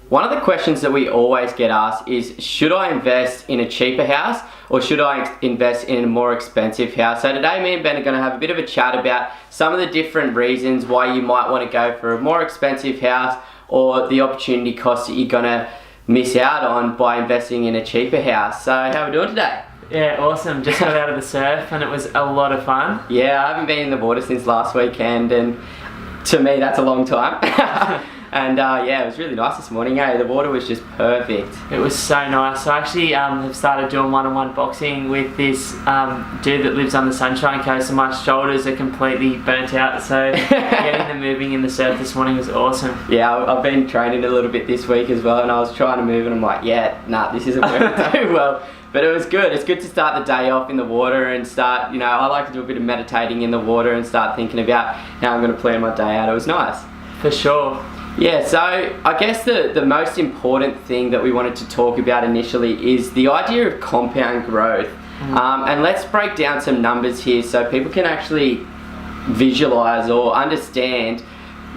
One of the questions that we always get asked is, should I invest in a cheaper house or should I invest in a more expensive house? So today me and Ben are going to have a bit of a chat about some of the different reasons why you might want to go for a more expensive house or the opportunity costs that you're going to miss out on by investing in a cheaper house. So how are we doing today? Yeah, awesome. Just got out of the surf and it was a lot of fun. Yeah, I haven't been in the water since last weekend, and to me that's a long time. And yeah, it was really nice this morning. The water was just perfect. It was so nice. I actually have started doing one-on-one boxing with this dude that lives on the Sunshine Coast, and my shoulders are completely burnt out. So getting them moving in the surf this morning was awesome. Yeah, I've been training a little bit this week as well, and I was trying to move and I'm like, yeah, nah, this isn't working too well. But it was good. It's good to start the day off in the water and start, I like to do a bit of meditating in the water and start thinking about how I'm going to plan my day out. It was nice. For sure. Yeah, so I guess the most important thing that we wanted to talk about initially is the idea of compound growth. And let's break down some numbers here so people can actually visualize or understand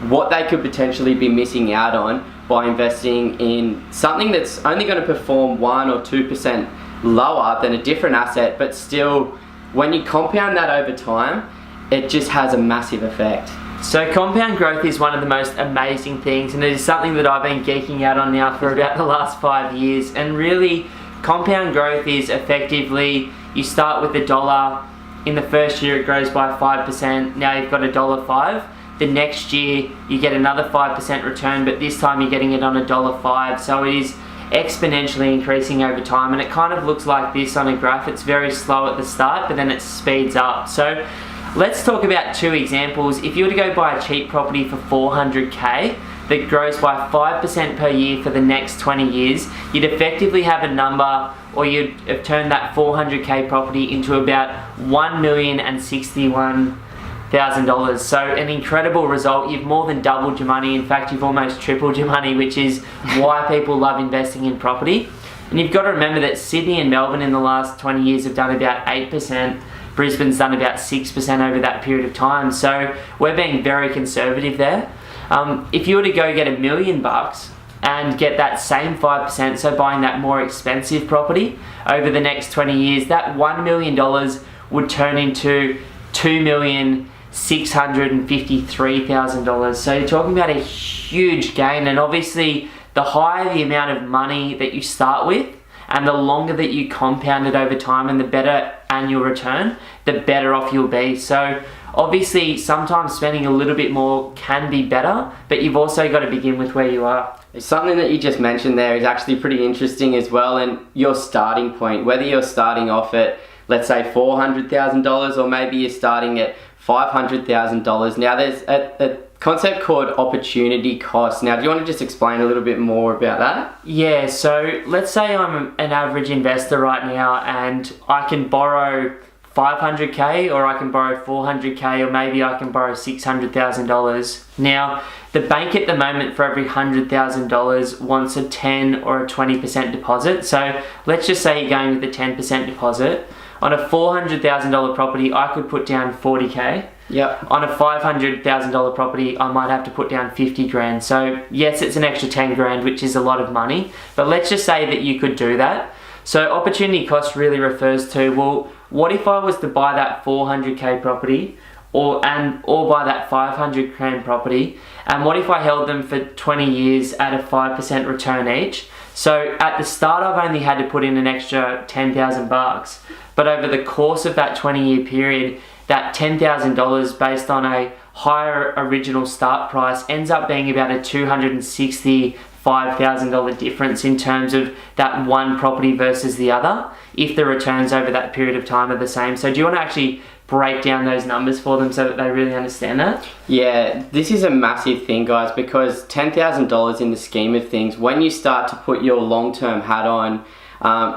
what they could potentially be missing out on by investing in something that's only going to perform 1 or 2% lower than a different asset, but still, when you compound that over time, it just has a massive effect. So compound growth is one of the most amazing things, and it is something that I've been geeking out on now for about the last 5 years. And really, compound growth is effectively, you start with $1. In the first year it grows by 5%. Now you've got $1.05. The next year you get another 5% return, but this time you're getting it on $1.05. So it is exponentially increasing over time, and it kind of looks like this on a graph. It's very slow at the start, but then it speeds up. So let's talk about two examples. If you were to go buy a cheap property for $400K that grows by 5% per year for the next 20 years, you'd effectively have a number, or you'd have turned that $400K property into about $1,061,000. So an incredible result. You've more than doubled your money. In fact, you've almost tripled your money, which is why people love investing in property. And you've got to remember that Sydney and Melbourne in the last 20 years have done about 8%. Brisbane's done about 6% over that period of time. So we're being very conservative there. If you were to go get $1 million and get that same 5%, so buying that more expensive property over the next 20 years, that $1 million would turn into $2,653,000. So you're talking about a huge gain, and obviously the higher the amount of money that you start with and the longer that you compound it over time and the better annual return, the better off you'll be. So obviously sometimes spending a little bit more can be better, but you've also got to begin with where you are. Something that you just mentioned there is actually pretty interesting as well, and your starting point, whether you're starting off at, let's say, $400,000 or maybe you're starting at $500,000. Now there's a concept called opportunity cost. Now, do you want to just explain a little bit more about that? Yeah, so let's say I'm an average investor right now and I can borrow $500K or I can borrow $400K or maybe I can borrow $600,000. Now, the bank at the moment for every $100,000 wants a 10 or a 20% deposit. So let's just say you're going with a 10% deposit. On a $400,000 property, I could put down $40K. Yep. On a $500,000 property, I might have to put down 50 grand. So yes, it's an extra 10 grand, which is a lot of money, but let's just say that you could do that. So opportunity cost really refers to, well, what if I was to buy that $400K property or buy that $500 grand property, and what if I held them for 20 years at a 5% return each? So at the start, I've only had to put in an extra $10,000, but over the course of that 20-year period, that $10,000 based on a higher original start price ends up being about a $265,000 difference in terms of that one property versus the other, if the returns over that period of time are the same. So do you want to actually break down those numbers for them so that they really understand that? Yeah, this is a massive thing, guys, because $10,000 in the scheme of things, when you start to put your long-term hat on,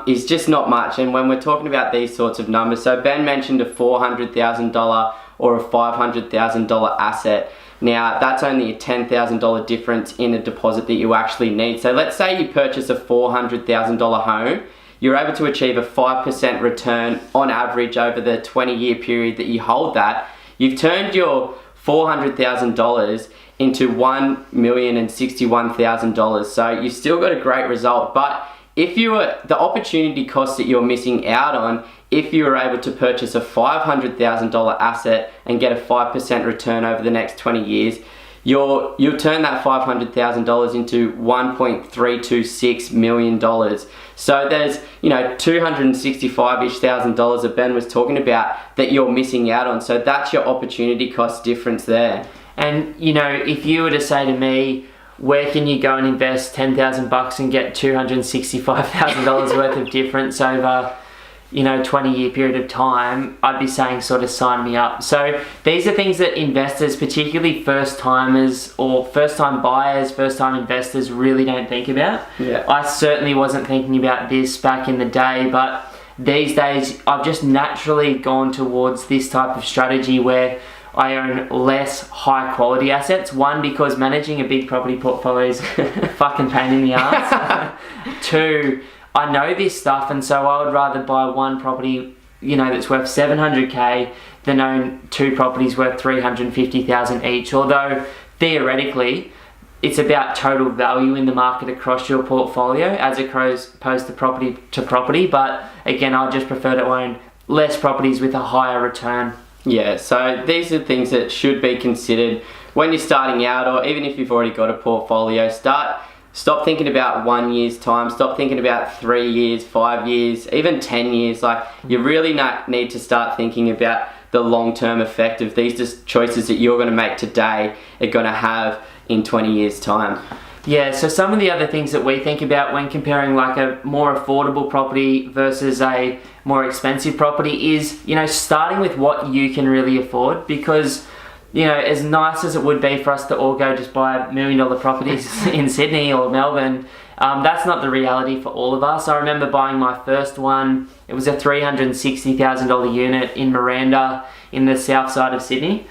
is just not much. And when we're talking about these sorts of numbers, so Ben mentioned a $400,000 or a $500,000 asset. Now that's only a $10,000 difference in a deposit that you actually need. So let's say you purchase a $400,000 home, you're able to achieve a 5% return on average over the 20-year period that you hold that. You've turned your $400,000 into $1,061,000. So you've still got a great result. But if you were, the opportunity cost that you're missing out on, if you were able to purchase a $500,000 asset and get a 5% return over the next 20 years, you'll turn that $500,000 into $1.326 million. So there's, you know, $265-ish thousand that Ben was talking about that you're missing out on. So that's your opportunity cost difference there. And, you know, if you were to say to me, where can you go and invest $10,000 and get $265,000 worth of difference over, you know, 20-year period of time, I'd be saying sort of sign me up. So these are things that investors, particularly first-timers or first-time buyers, first-time investors really don't think about. Yeah. I certainly wasn't thinking about this back in the day, but these days I've just naturally gone towards this type of strategy where I own less high quality assets. One, because managing a big property portfolio is a fucking pain in the ass. Two, I know this stuff, and so I would rather buy one property, you know, that's worth $700K than own two properties worth $350,000 each. Although theoretically, it's about total value in the market across your portfolio as opposed to property to property. But again, I'll just prefer to own less properties with a higher return. Yeah, so these are things that should be considered when you're starting out, or even if you've already got a portfolio. Stop thinking about 1 year's time, stop thinking about 3 years, 5 years, even 10 years. Like, you really need to start thinking about the long-term effect of these choices that you're going to make today are going to have in 20 years' time. Yeah, so some of the other things that we think about when comparing like a more affordable property versus a more expensive property is, you know, starting with what you can really afford. Because, you know, as nice as it would be for us to all go just buy $1 million properties in Sydney or Melbourne, that's not the reality for all of us. I remember buying my first one. It was a $360,000 unit in Miranda in the south side of Sydney.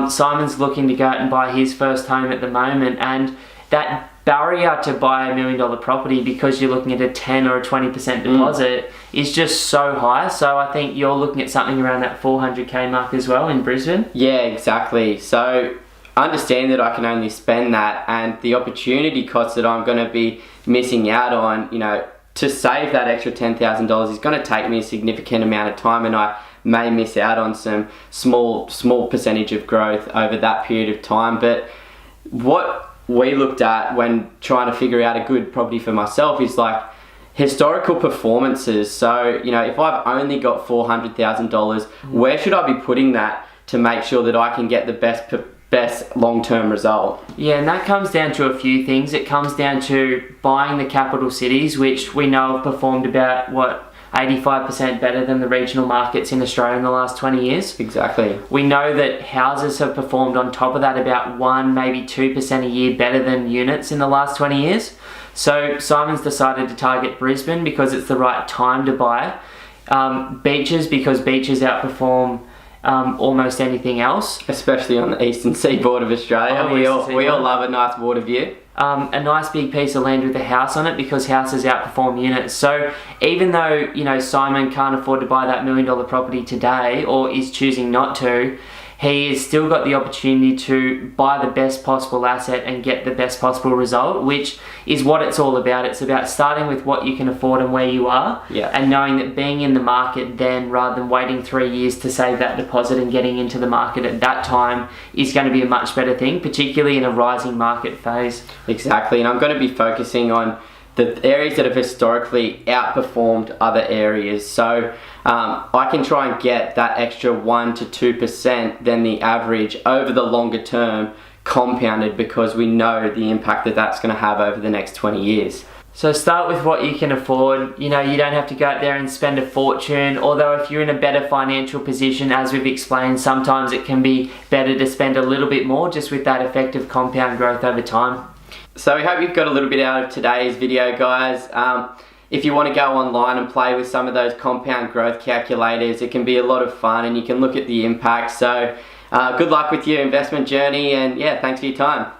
Simon's looking to go out and buy his first home at the moment, and that barrier to buy $1 million property because you're looking at a 10 or a 20% deposit is just so high. So I think you're looking at something around that $400K mark as well in Brisbane. Yeah, exactly. So understand that I can only spend that, and the opportunity cost that I'm going to be missing out on, you know, to save that extra $10,000 is going to take me a significant amount of time, and I may miss out on some small percentage of growth over that period of time. But what we looked at when trying to figure out a good property for myself is like historical performances. So, you know, if I've only got $400,000, where should I be putting that to make sure that I can get the best long-term result? Yeah, and that comes down to a few things. It comes down to buying the capital cities, which we know have performed about 85% better than the regional markets in Australia in the last 20 years. Exactly. We know that houses have performed on top of that about 1, maybe 2% a year better than units in the last 20 years. So Simon's decided to target Brisbane because it's the right time to buy. Beaches, because beaches outperform almost anything else. Especially on the eastern seaboard of Australia. We all love a nice water view. A nice big piece of land with a house on it because houses outperform units. So even though, you know, Simon can't afford to buy that $1 million property today, or is choosing not to, he has still got the opportunity to buy the best possible asset and get the best possible result, which is what it's all about. It's about starting with what you can afford and where you are, and knowing that being in the market then, rather than waiting 3 years to save that deposit and getting into the market at that time, is going to be a much better thing, particularly in a rising market phase. Exactly, and I'm going to be focusing on the areas that have historically outperformed other areas. So I can try and get that extra 1 to 2% than the average over the longer term, compounded, because we know the impact that that's going to have over the next 20 years. So start with what you can afford. You know, you don't have to go out there and spend a fortune, although if you're in a better financial position, as we've explained, sometimes it can be better to spend a little bit more just with that effective compound growth over time. So we hope you've got a little bit out of today's video, guys. If you want to go online and play with some of those compound growth calculators, it can be a lot of fun and you can look at the impact. So good luck with your investment journey, and yeah, thanks for your time.